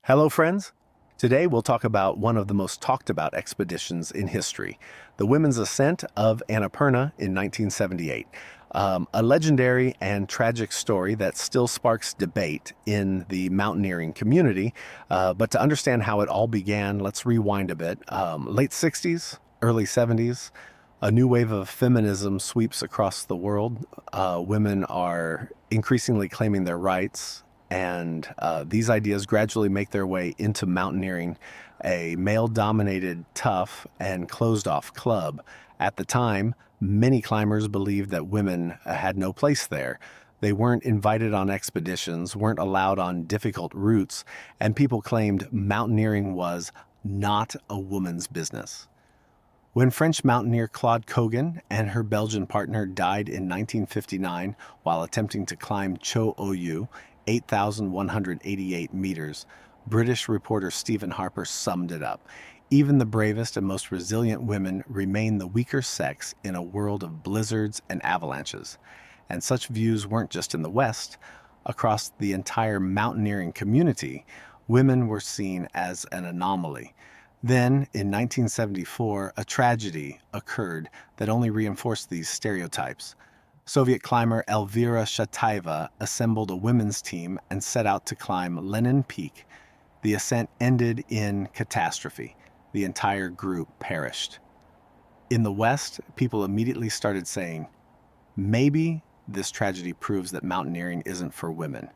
Hello, friends. Today we'll talk about one of the most talked about expeditions in history, the Women's Ascent of Annapurna in 1978. A legendary and tragic story that still sparks debate in the mountaineering community. But to understand how it all began, let's rewind a bit. Late 60s, early 70s, a new wave of feminism sweeps across the world. Women are increasingly claiming their rights, and these ideas gradually make their way into mountaineering, a male-dominated, tough, and closed-off club. At the time, many climbers believed that women had no place there. They weren't invited on expeditions, weren't allowed on difficult routes, and people claimed mountaineering was not a woman's business. When French mountaineer Claude Cogan and her Belgian partner died in 1959 while attempting to climb Cho Oyu, 8,188 meters, British reporter Stephen Harper summed it up. Even the bravest and most resilient women remain the weaker sex in a world of blizzards and avalanches. And such views weren't just in the West. Across the entire mountaineering community, women were seen as an anomaly. Then, in 1974, a tragedy occurred that only reinforced these stereotypes. Soviet climber Elvira Shataeva assembled a women's team and set out to climb Lenin Peak. The ascent ended in catastrophe. The entire group perished. In the West, people immediately started saying, maybe this tragedy proves that mountaineering isn't for women.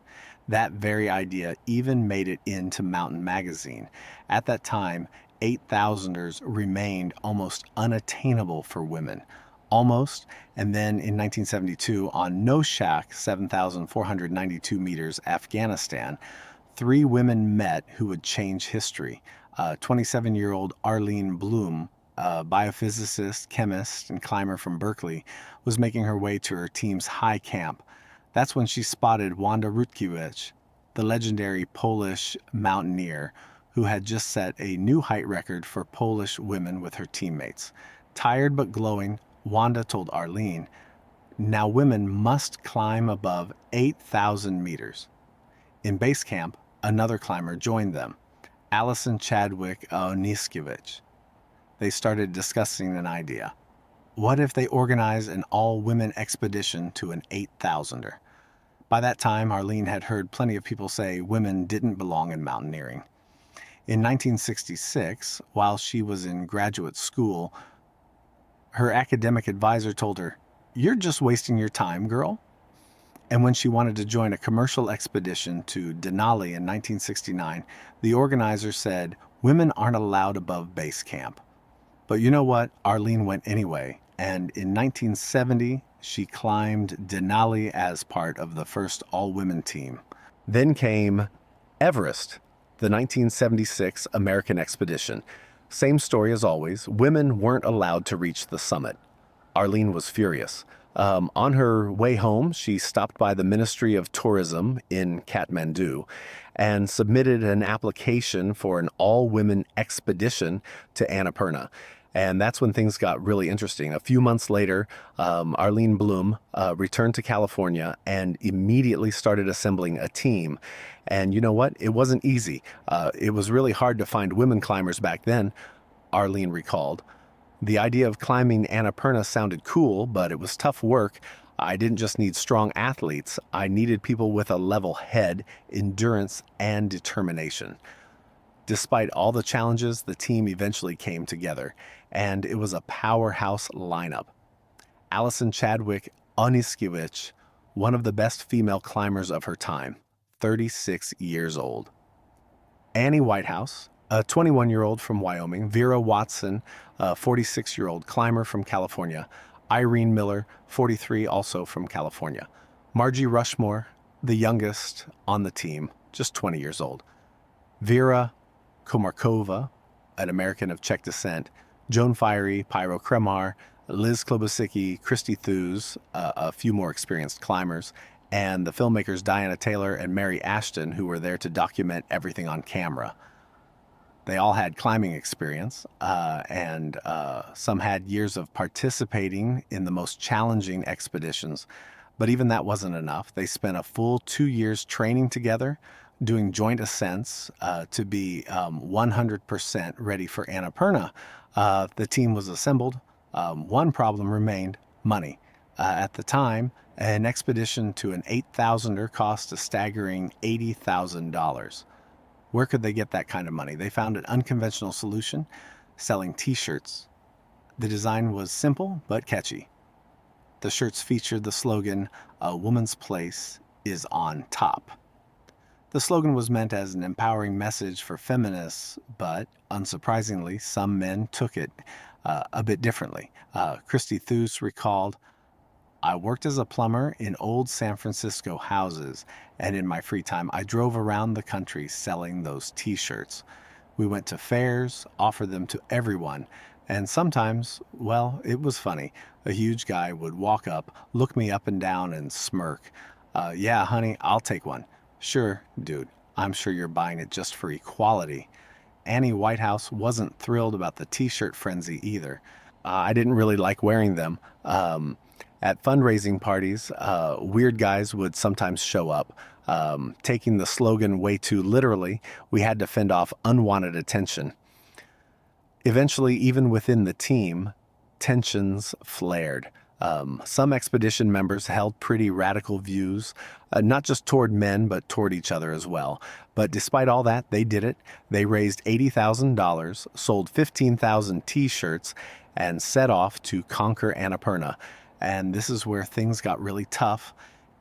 That very idea even made it into Mountain magazine. At that time, 8,000ers remained almost unattainable for women. Almost, and then in 1972, on Noshak, 7,492 meters, Afghanistan, three women met who would change history. 27-year-old Arlene Blum, a biophysicist, chemist, and climber from Berkeley, was making her way to her team's high camp. That's when she spotted Wanda Rutkiewicz, the legendary Polish mountaineer, who had just set a new height record for Polish women with her teammates. Tired but glowing, Wanda told Arlene, now women must climb above 8,000 meters. In base camp, another climber joined them, Alison Chadwick-Anyszkevic. They started discussing an idea. What if they organize an all-women expedition to an 8,000er? By that time, Arlene had heard plenty of people say women didn't belong in mountaineering. In 1966, while she was in graduate school, her academic advisor told her, "You're just wasting your time, girl." And when she wanted to join a commercial expedition to Denali in 1969, the organizer said, women aren't allowed above base camp. But you know what? Arlene went anyway, and in 1970, she climbed Denali as part of the first all-women team. Then came Everest, the 1976 American expedition. Same story as always. Women weren't allowed to reach the summit. Arlene was furious. On her way home, she stopped by the Ministry of Tourism in Kathmandu and submitted an application for an all-women expedition to Annapurna. And that's when things got really interesting. A few months later, Arlene Blum returned to California and immediately started assembling a team. And you know what? It wasn't easy. It was really hard to find women climbers back then, Arlene recalled. The idea of climbing Annapurna sounded cool, but it was tough work. I didn't just need strong athletes. I needed people with a level head, endurance, and determination. Despite all the challenges, the team eventually came together, and it was a powerhouse lineup. Alison Chadwick-Anyszkevic, one of the best female climbers of her time, 36 years old. Annie Whitehouse, a 21-year-old from Wyoming. Vera Watson, a 46-year-old climber from California. Irene Miller, 43, also from California. Margie Rushmore, the youngest on the team, just 20 years old. Vera Komarkova, an American of Czech descent. Joan Fiery, Pyro Kremar, Liz Klobosicki, Christy Thews, a few more experienced climbers, and the filmmakers Diana Taylor and Mary Ashton, who were there to document everything on camera. They all had climbing experience, and some had years of participating in the most challenging expeditions. But even that wasn't enough. They spent a full 2 years training together, doing joint ascents to be 100% ready for Annapurna. The team was assembled. One problem remained: money. At the time, an expedition to an 8,000er cost a staggering $80,000. Where could they get that kind of money? They found an unconventional solution: selling t-shirts. The design was simple but catchy. The shirts featured the slogan, "A woman's place is on top." The slogan was meant as an empowering message for feminists, but unsurprisingly, some men took it a bit differently. Christy Thues recalled, "I worked as a plumber in old San Francisco houses, and in my free time, I drove around the country selling those t-shirts. We went to fairs, offered them to everyone, and sometimes, well, it was funny. A huge guy would walk up, look me up and down, and smirk. Yeah, honey, I'll take one. Sure, dude, I'm sure you're buying it just for equality." Annie Whitehouse wasn't thrilled about the t-shirt frenzy either. I didn't really like wearing them. At fundraising parties, weird guys would sometimes show up. Taking the slogan way too literally, we had to fend off unwanted attention. Eventually, even within the team, tensions flared. Some expedition members held pretty radical views, not just toward men, but toward each other as well. But despite all that, they did it. They raised $80,000, sold 15,000 t-shirts, and set off to conquer Annapurna. And this is where things got really tough.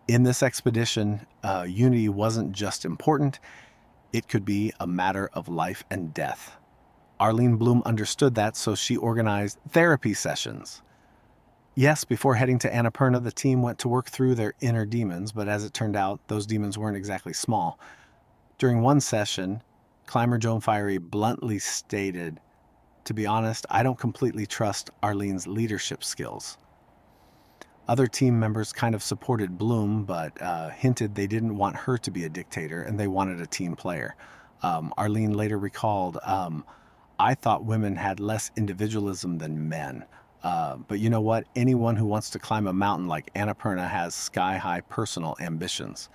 In this expedition, unity wasn't just important, it could be a matter of life and death. Arlene Blum understood that, so she organized therapy sessions. Yes, before heading to Annapurna, the team went to work through their inner demons, but as it turned out, those demons weren't exactly small. During one session, climber Joan Fiery bluntly stated, "To be honest, I don't completely trust Arlene's leadership skills." Other team members kind of supported Blum, but hinted they didn't want her to be a dictator and they wanted a team player. Arlene later recalled, "I thought women had less individualism than men. But you know what? Anyone who wants to climb a mountain like Annapurna has sky-high personal ambitions."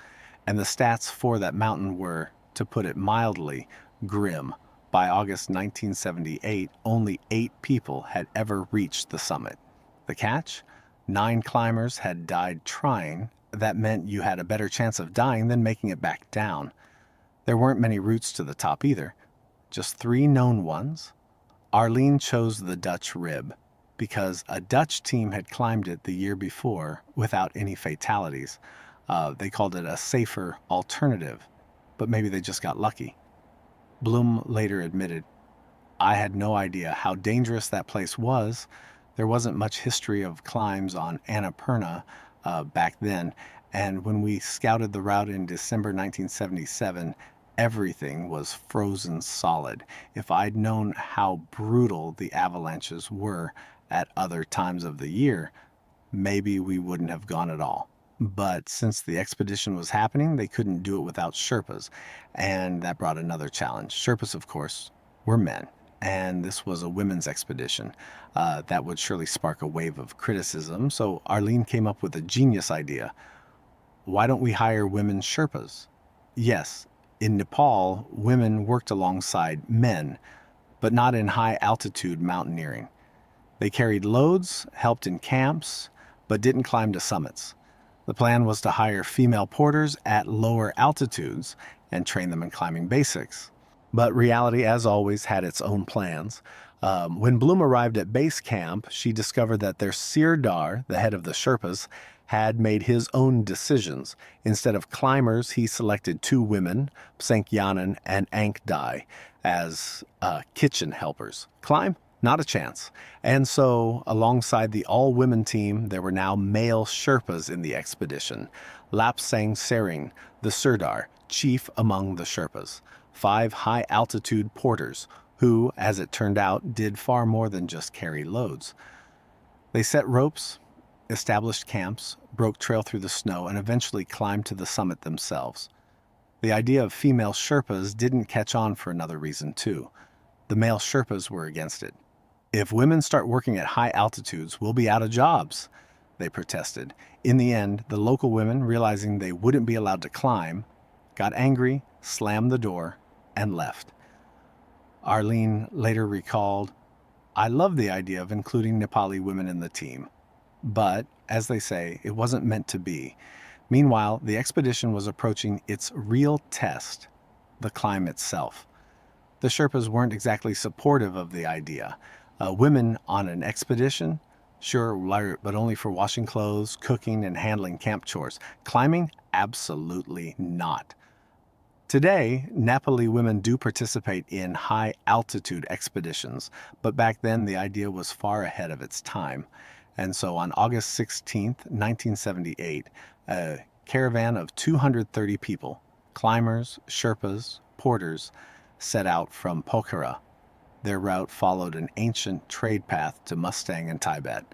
And the stats for that mountain were, to put it mildly, grim. By August 1978, only 8 people had ever reached the summit. The catch? 9 climbers had died trying. That meant you had a better chance of dying than making it back down. There weren't many routes to the top either. Just 3 known ones. Arlene chose the Dutch rib because a Dutch team had climbed it the year before without any fatalities. They called it a safer alternative, but maybe they just got lucky. Blum later admitted, "I had no idea how dangerous that place was. There wasn't much history of climbs on Annapurna back then, and when we scouted the route in December 1977, everything was frozen solid. If I'd known how brutal the avalanches were at other times of the year, maybe we wouldn't have gone at all." But since the expedition was happening, they couldn't do it without Sherpas, and that brought another challenge. Sherpas, of course, were men, and this was a women's expedition. That would surely spark a wave of criticism, so Arlene came up with a genius idea. Why don't we hire women Sherpas? Yes, in Nepal, women worked alongside men, but not in high-altitude mountaineering. They carried loads, helped in camps, but didn't climb to summits. The plan was to hire female porters at lower altitudes and train them in climbing basics. But reality, as always, had its own plans. When Blum arrived at base camp, she discovered that their Sirdar, the head of the Sherpas, had made his own decisions. Instead of climbers, he selected 2 women, Psankyanen and Ankdai, as kitchen helpers. Climb? Not a chance. And so, alongside the all-women team, there were now male Sherpas in the expedition. Lapsang Sering, the Sirdar, chief among the Sherpas. 5 high-altitude porters, who, as it turned out, did far more than just carry loads. They set ropes, established camps, broke trail through the snow, and eventually climbed to the summit themselves. The idea of female Sherpas didn't catch on for another reason, too. The male Sherpas were against it. "If women start working at high altitudes, we'll be out of jobs," they protested. In the end, the local women, realizing they wouldn't be allowed to climb, got angry, slammed the door, and left. Arlene later recalled, "I love the idea of including Nepali women in the team, but, as they say, it wasn't meant to be." Meanwhile, the expedition was approaching its real test, the climb itself. The Sherpas weren't exactly supportive of the idea. Women on an expedition? Sure, but only for washing clothes, cooking, and handling camp chores. Climbing? Absolutely not. Today, Nepali women do participate in high-altitude expeditions, but back then the idea was far ahead of its time. And so on August 16th, 1978, a caravan of 230 people, climbers, Sherpas, porters, set out from Pokhara. Their route followed an ancient trade path to Mustang and Tibet.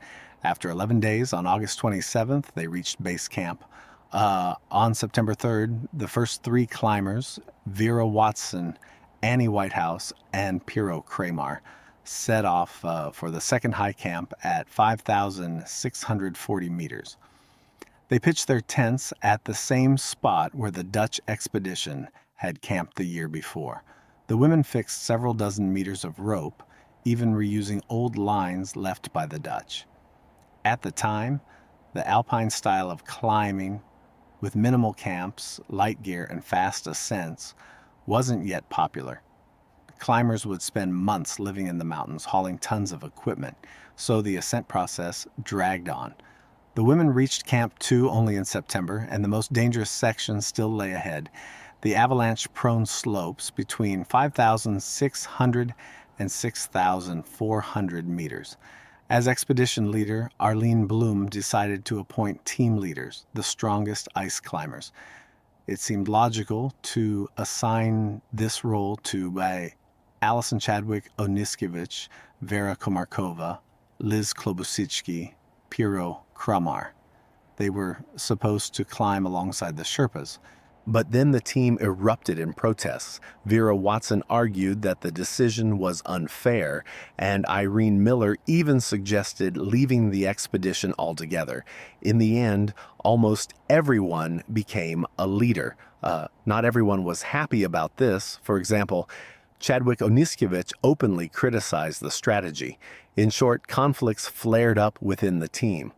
After 11 days, on August 27th, they reached base camp. On September 3rd, the first three climbers, Vera Watson, Annie Whitehouse, and Piero Kramer, set off for the second high camp at 5,640 meters. They pitched their tents at the same spot where the Dutch expedition had camped the year before. The women fixed several dozen meters of rope, even reusing old lines left by the Dutch. At the time, the alpine style of climbing, with minimal camps, light gear, and fast ascents, wasn't yet popular. Climbers would spend months living in the mountains, hauling tons of equipment, so the ascent process dragged on. The women reached Camp 2 only in September, and the most dangerous section still lay ahead, the avalanche-prone slopes between 5,600 and 6,400 meters. As expedition leader, Arlene Blum decided to appoint team leaders, the strongest ice climbers. It seemed logical to assign this role to Alison Chadwick-Anyszkevic, Vera Komarkova, Liz Klobusicki, Piero Kramer. They were supposed to climb alongside the Sherpas. But then the team erupted in protests. Vera Watson argued that the decision was unfair, and Irene Miller even suggested leaving the expedition altogether. In the end, almost everyone became a leader. Not everyone was happy about this. For example, Chadwick-Anyszkevic openly criticized the strategy. In short, conflicts flared up within the team.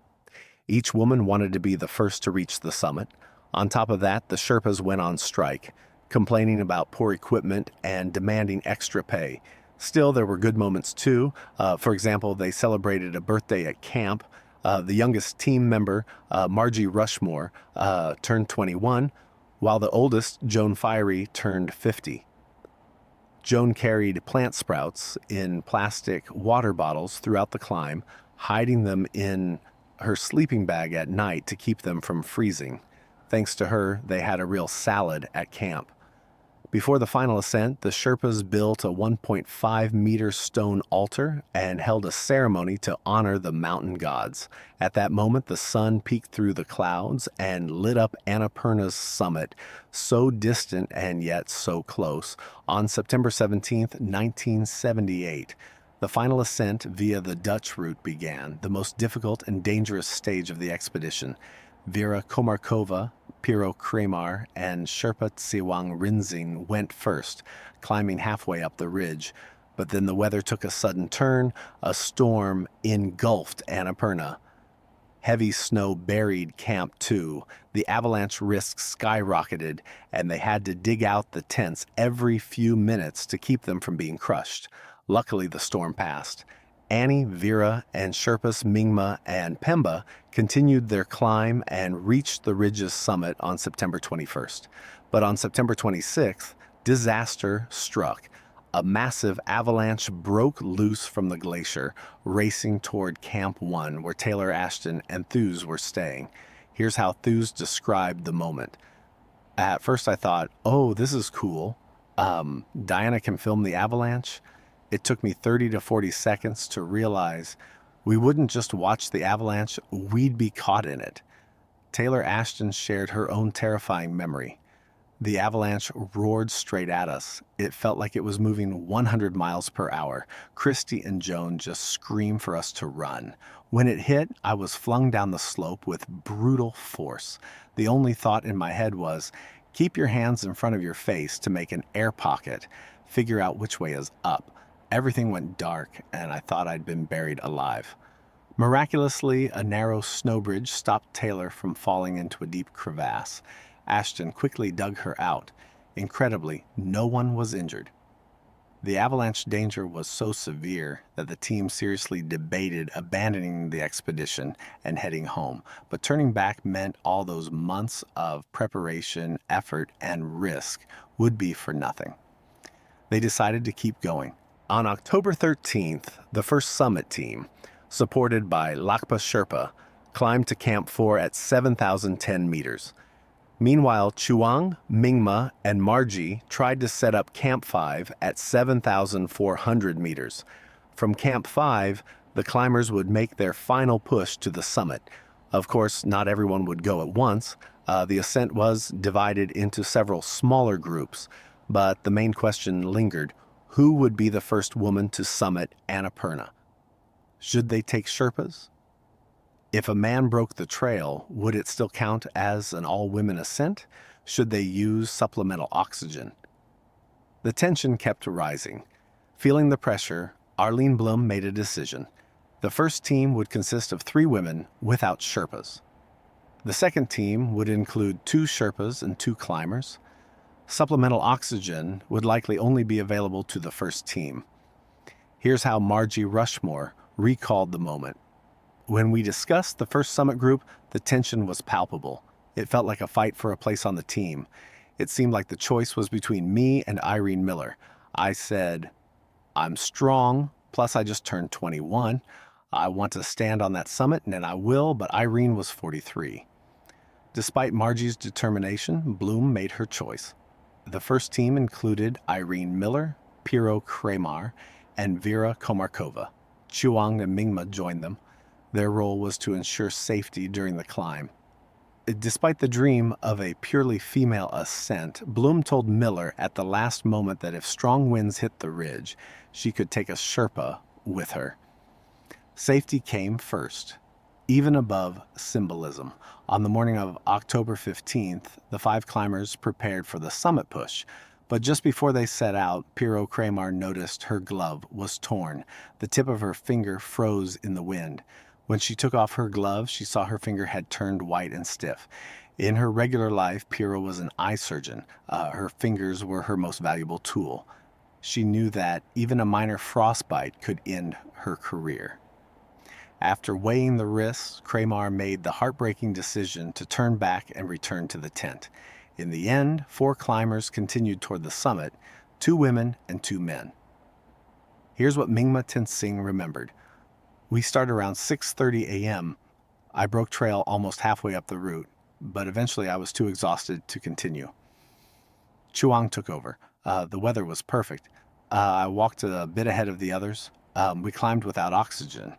Each woman wanted to be the first to reach the summit. On top of that, the Sherpas went on strike, complaining about poor equipment and demanding extra pay. Still, there were good moments too. For example, they celebrated a birthday at camp. The youngest team member, Margie Rushmore, turned 21, while the oldest, Joan Fiery, turned 50. Joan carried plant sprouts in plastic water bottles throughout the climb, hiding them in her sleeping bag at night to keep them from freezing. Thanks to her, they had a real salad at camp. Before the final ascent, the Sherpas built a 1.5-meter stone altar and held a ceremony to honor the mountain gods. At that moment, the sun peeked through the clouds and lit up Annapurna's summit, so distant and yet so close. On September 17, 1978, the final ascent via the Dutch route began, the most difficult and dangerous stage of the expedition. Vera Komarkova, Piero Kramer, and Sherpa Tsiwang Rinzing went first, climbing halfway up the ridge. But then the weather took a sudden turn. A storm engulfed Annapurna. Heavy snow buried Camp 2. The avalanche risk skyrocketed, and they had to dig out the tents every few minutes to keep them from being crushed. Luckily, the storm passed. Annie, Vera, and Sherpas Mingma and Pemba continued their climb and reached the ridge's summit on September 21st. But on September 26th, disaster struck. A massive avalanche broke loose from the glacier, racing toward Camp 1, where Taylor Ashton and Thews were staying. Here's how Thews described the moment. At first I thought, oh, this is cool. Diana can film the avalanche. It took me 30 to 40 seconds to realize we wouldn't just watch the avalanche, we'd be caught in it. Taylor Ashton shared her own terrifying memory. The avalanche roared straight at us. It felt like it was moving 100 miles per hour. Christy and Joan just screamed for us to run. When it hit, I was flung down the slope with brutal force. The only thought in my head was, Keep your hands in front of your face to make an air pocket. Figure out which way is up. Everything went dark, and I thought I'd been buried alive. Miraculously, a narrow snow bridge stopped Taylor from falling into a deep crevasse. Ashton quickly dug her out. Incredibly, no one was injured. The avalanche danger was so severe that the team seriously debated abandoning the expedition and heading home, but turning back meant all those months of preparation, effort, and risk would be for nothing. They decided to keep going. On October 13th, the first summit team, supported by Lakpa Sherpa, climbed to Camp 4 at 7,010 meters. Meanwhile, Chuang, Mingma, and Margie tried to set up Camp 5 at 7,400 meters. From Camp 5, the climbers would make their final push to the summit. Of course, not everyone would go at once. The ascent was divided into several smaller groups, but the main question lingered: who would be the first woman to summit Annapurna? Should they take Sherpas? If a man broke the trail, would it still count as an all-women ascent? Should they use supplemental oxygen? The tension kept rising. Feeling the pressure, Arlene Blum made a decision. The first team would consist of 3 women without Sherpas. The second team would include 2 Sherpas and 2 climbers. Supplemental oxygen would likely only be available to the first team. Here's how Margie Rushmore recalled the moment. When we discussed the first summit group, the tension was palpable. It felt like a fight for a place on the team. It seemed like the choice was between me and Irene Miller. I said, "I'm strong, plus I just turned 21. I want to stand on that summit, and I will," but Irene was 43. Despite Margie's determination, Blum made her choice. The first team included Irene Miller, Piero Kramer, and Vera Komarkova. Chuang and Mingma joined them. Their role was to ensure safety during the climb. Despite the dream of a purely female ascent, Blum told Miller at the last moment that if strong winds hit the ridge, she could take a Sherpa with her. Safety came first, even above symbolism. On the morning of October 15th, the 5 climbers prepared for the summit push. But just before they set out, Piero Kramer noticed her glove was torn. The tip of her finger froze in the wind. When she took off her glove, she saw her finger had turned white and stiff. In her regular life, Piero was an eye surgeon. Her fingers were her most valuable tool. She knew that even a minor frostbite could end her career. After weighing the risks, Kramer made the heartbreaking decision to turn back and return to the tent. In the end, 4 climbers continued toward the summit, 2 women and 2 men. Here's what Mingma Tenzing remembered. We started around 6:30 a.m. I broke trail almost halfway up the route, but eventually I was too exhausted to continue. Chuang took over. The weather was perfect. I walked a bit ahead of the others. We climbed without oxygen.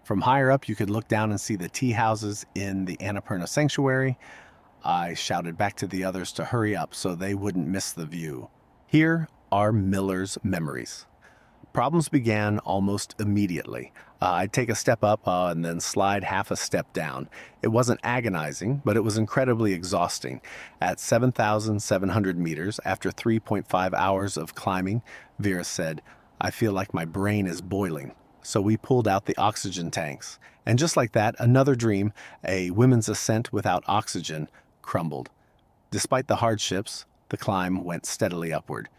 From higher up, you could look down and see the tea houses in the Annapurna Sanctuary. I shouted back to the others to hurry up so they wouldn't miss the view. Here are Miller's memories. Problems began almost immediately. I'd take a step up and then slide half a step down. It wasn't agonizing, but it was incredibly exhausting. At 7,700 meters, after 3.5 hours of climbing, Vera said, "I feel like my brain is boiling." So we pulled out the oxygen tanks. And just like that, another dream, a women's ascent without oxygen, crumbled. Despite the hardships, the climb went steadily upward.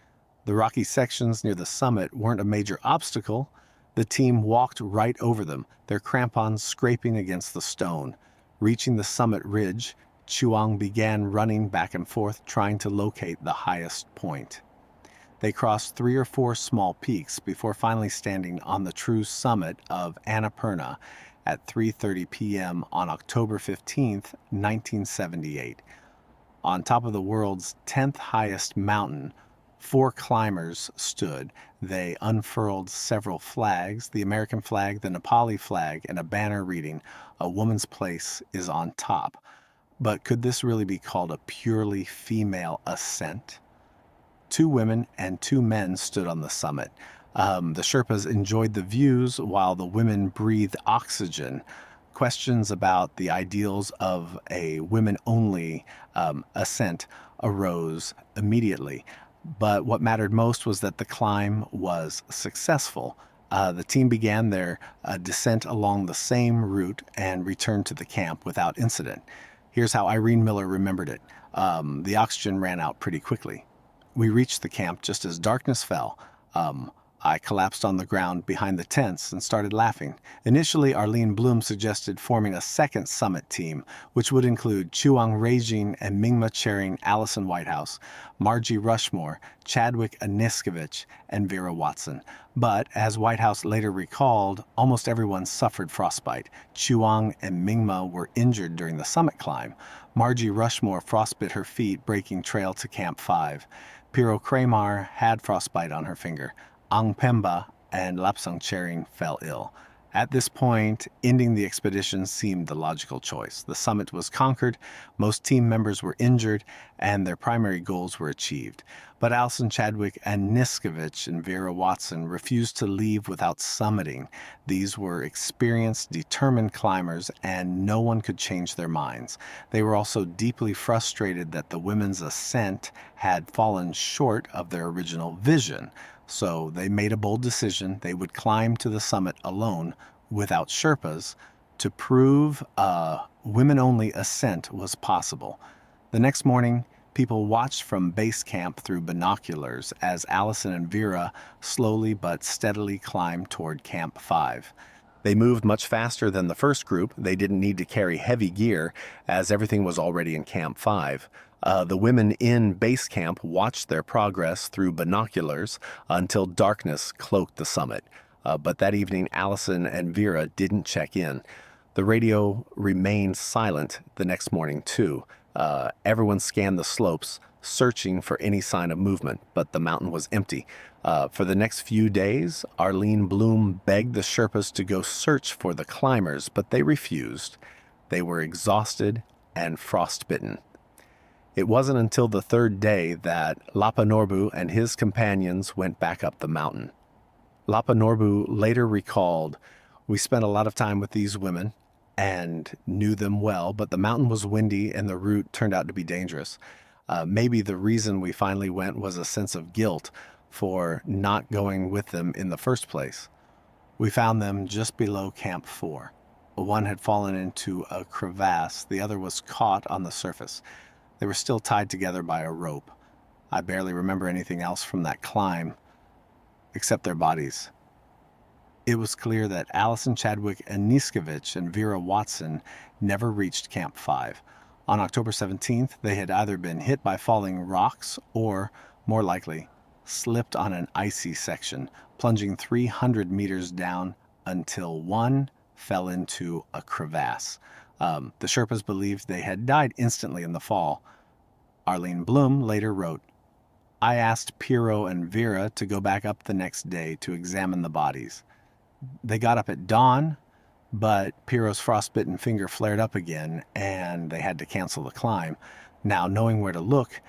The rocky sections near the summit weren't a major obstacle. The team walked right over them, their crampons scraping against the stone. Reaching the summit ridge, Chuang began running back and forth, trying to locate the highest point. They crossed 3 or 4 small peaks before finally standing on the true summit of Annapurna at 3:30 p.m. on October 15th, 1978. On top of the world's 10th highest mountain, 4 climbers stood. They unfurled several flags, the American flag, the Nepali flag, and a banner reading, "A woman's place is on top." But could this really be called a purely female ascent? 2 women and 2 men stood on the summit. The Sherpas enjoyed the views while the women breathed oxygen. Questions about the ideals of a women-only ascent arose immediately. But what mattered most was that the climb was successful. The team began their descent along the same route and returned to the camp without incident. Here's how Irene Miller remembered it. The oxygen ran out pretty quickly. We reached the camp just as darkness fell. I collapsed on the ground behind the tents and started laughing. Initially, Arlene Blum suggested forming a second summit team, which would include Chuang Raijing and Mingma chairing Alison Whitehouse, Margie Rushmore, Chadwick-Anyszkevic, and Vera Watson. But, as Whitehouse later recalled, almost everyone suffered frostbite. Chuang and Mingma were injured during the summit climb. Margie Rushmore frostbit her feet, breaking trail to Camp 5. Piro Kramer had frostbite on her finger. Ang Pemba and Lapsang Charing fell ill. At this point, ending the expedition seemed the logical choice. The summit was conquered, most team members were injured, and their primary goals were achieved. But Alison, Chadwick-Anyszkevic, and Vera Watson refused to leave without summiting. These were experienced, determined climbers, and no one could change their minds. They were also deeply frustrated that the women's ascent had fallen short of their original vision. So they made a bold decision. They would climb to the summit alone without Sherpas to prove a women-only ascent was possible. The next morning, people watched from base camp through binoculars as Alison and Vera slowly but steadily climbed toward Camp 5. They moved much faster than the first group. They didn't need to carry heavy gear as everything was already in Camp 5. The women in base camp watched their progress through binoculars until darkness cloaked the summit. But that evening, Alison and Vera didn't check in. The radio remained silent the next morning, too. Everyone scanned the slopes, searching for any sign of movement, but the mountain was empty. For the next few days, Arlene Blum begged the Sherpas to go search for the climbers, but they refused. They were exhausted and frostbitten. It wasn't until the third day that Lapa Norbu and his companions went back up the mountain. Lapa Norbu later recalled, "We spent a lot of time with these women and knew them well, but the mountain was windy and the route turned out to be dangerous. Maybe the reason we finally went was a sense of guilt for not going with them in the first place. We found them just below Camp 4. One had fallen into a crevasse, the other was caught on the surface. They were still tied together by a rope. I barely remember anything else from that climb, except their bodies." It was clear that Alison, Chadwick-Anyszkevic, and Vera Watson never reached Camp 5. On October 17th, they had either been hit by falling rocks or, more likely, slipped on an icy section, plunging 300 meters down until one fell into a crevasse. The Sherpas believed they had died instantly in the fall. Arlene Blum later wrote, "I asked Piro and Vera to go back up the next day to examine the bodies. They got up at dawn, but Piro's frostbitten finger flared up again and they had to cancel the climb. Now, knowing where to look,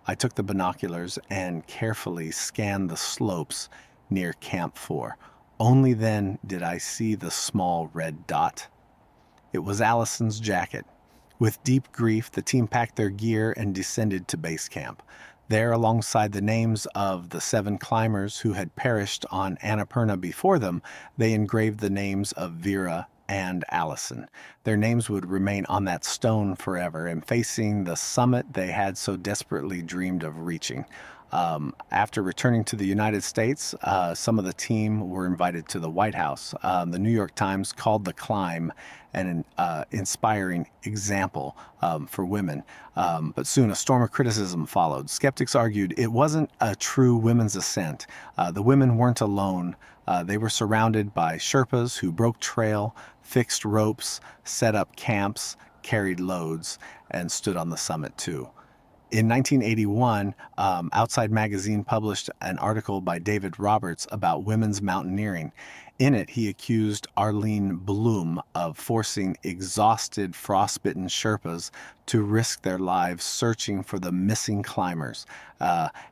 I took the binoculars and carefully scanned the slopes near Camp 4. Only then did I see the small red dot. It was Alison's jacket. With deep grief, the team packed their gear and descended to base camp. There, alongside the names of the 7 climbers who had perished on Annapurna before them, they engraved the names of Vera and Alison. Their names would remain on that stone forever, and facing the summit they had so desperately dreamed of reaching. After returning to the United States, some of the team were invited to the White House. The New York Times called the climb an inspiring example for women. But soon a storm of criticism followed. Skeptics argued it wasn't a true women's ascent. The women weren't alone. They were surrounded by Sherpas who broke trail, fixed ropes, set up camps, carried loads, and stood on the summit too. In 1981, Outside Magazine published an article by David Roberts about women's mountaineering. In it, he accused Arlene Blum of forcing exhausted, frostbitten Sherpas to risk their lives searching for the missing climbers.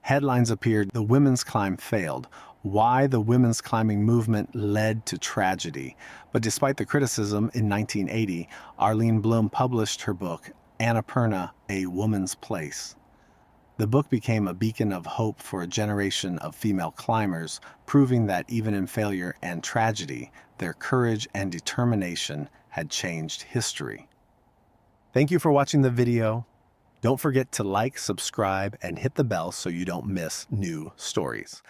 Headlines appeared, "The women's climb failed. Why the women's climbing movement led to tragedy." But despite the criticism, in 1980, Arlene Blum published her book, Annapurna, A Woman's Place. The book became a beacon of hope for a generation of female climbers, proving that even in failure and tragedy, their courage and determination had changed history. Thank you for watching the video. Don't forget to like, subscribe, and hit the bell so you don't miss new stories.